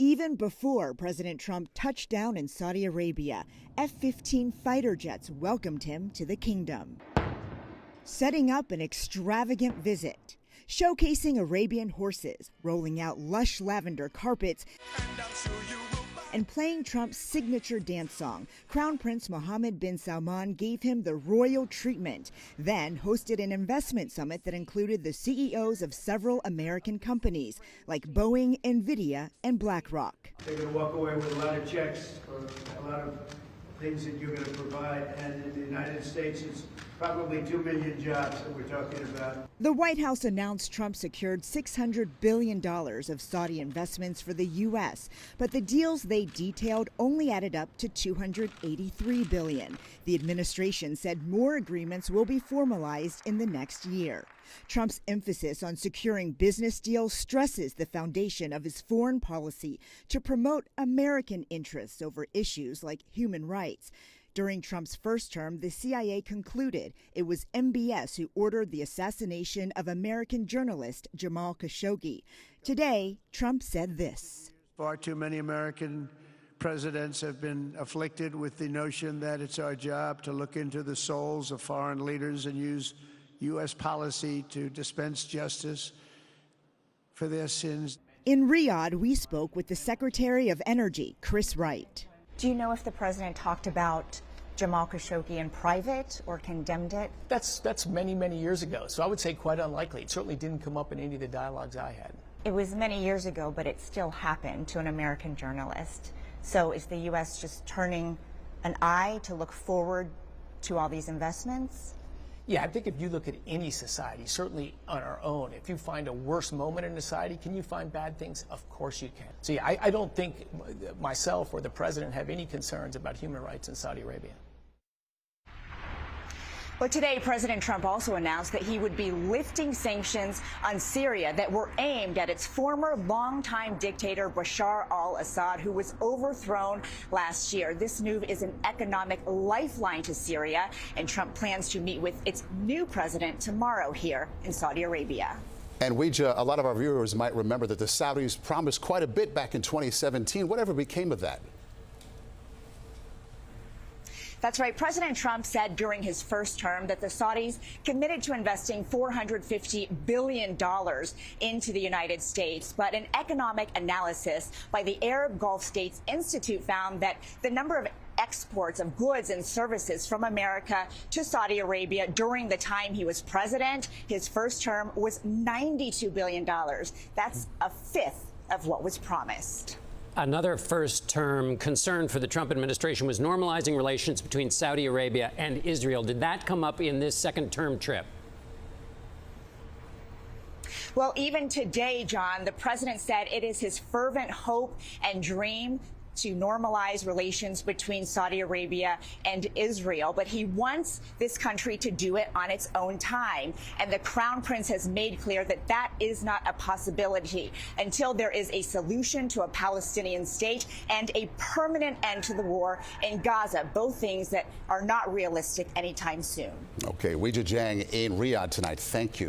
Even before President Trump touched down in Saudi Arabia, F-15 fighter jets welcomed him to the kingdom, setting up an extravagant visit, showcasing Arabian horses, rolling out lush lavender carpets, and playing Trump's signature dance song. Crown Prince Mohammed bin Salman gave him the royal treatment, then hosted an investment summit that included the CEOs of several American companies like Boeing, NVIDIA, and BlackRock. They're going to walk away with a lot of checks for a lot of things that you're going to provide, and in the United States it's probably 2 million jobs that we're talking about. The White House announced Trump secured $600 billion of Saudi investments for the U.S., but the deals they detailed only added up to $283 billion. The administration said more agreements will be formalized in the next year. Trump's emphasis on securing business deals stresses the foundation of his foreign policy to promote American interests over issues like human rights. During Trump's first term, the CIA concluded it was MBS who ordered the assassination of American journalist Jamal Khashoggi. Today, Trump said this. Far too many American presidents have been afflicted with the notion that it's our job to look into the souls of foreign leaders and use U.S. policy to dispense justice for their sins. In Riyadh, we spoke with the Secretary of Energy, Chris Wright. Do you know if the president talked about Jamal Khashoggi in private or condemned it? That's many, many years ago, so I would say quite unlikely. It certainly didn't come up in any of the dialogues I had. It was many years ago, but it still happened to an American journalist. So is the U.S. just turning an eye to look forward to all these investments? Yeah, I think if you look at any society, certainly on our own, if you find a worse moment in a society, can you find bad things? Of course you can. So yeah, I don't think myself or the president have any concerns about human rights in Saudi Arabia. But today, President Trump also announced that he would be lifting sanctions on Syria that were aimed at its former longtime dictator, Bashar al-Assad, who was overthrown last year. This move is an economic lifeline to Syria, and Trump plans to meet with its new president tomorrow here in Saudi Arabia. And a lot of our viewers might remember that the Saudis promised quite a bit back in 2017. Whatever became of that? That's right. President Trump said during his first term that the Saudis committed to investing $450 billion into the United States. But an economic analysis by the Arab Gulf States Institute found that the number of exports of goods and services from America to Saudi Arabia during the time he was president, his first term, was $92 billion. That's a fifth of what was promised. Another first-term concern for the Trump administration was normalizing relations between Saudi Arabia and Israel. Did that come up in this second-term trip? Well, even today, John, the president said it is his fervent hope and dream to normalize relations between Saudi Arabia and Israel. But he wants this country to do it on its own time. And the Crown Prince has made clear that that is not a possibility until there is a solution to a Palestinian state and a permanent end to the war in Gaza, both things that are not realistic anytime soon. Okay, Weijia Jiang in Riyadh tonight. Thank you.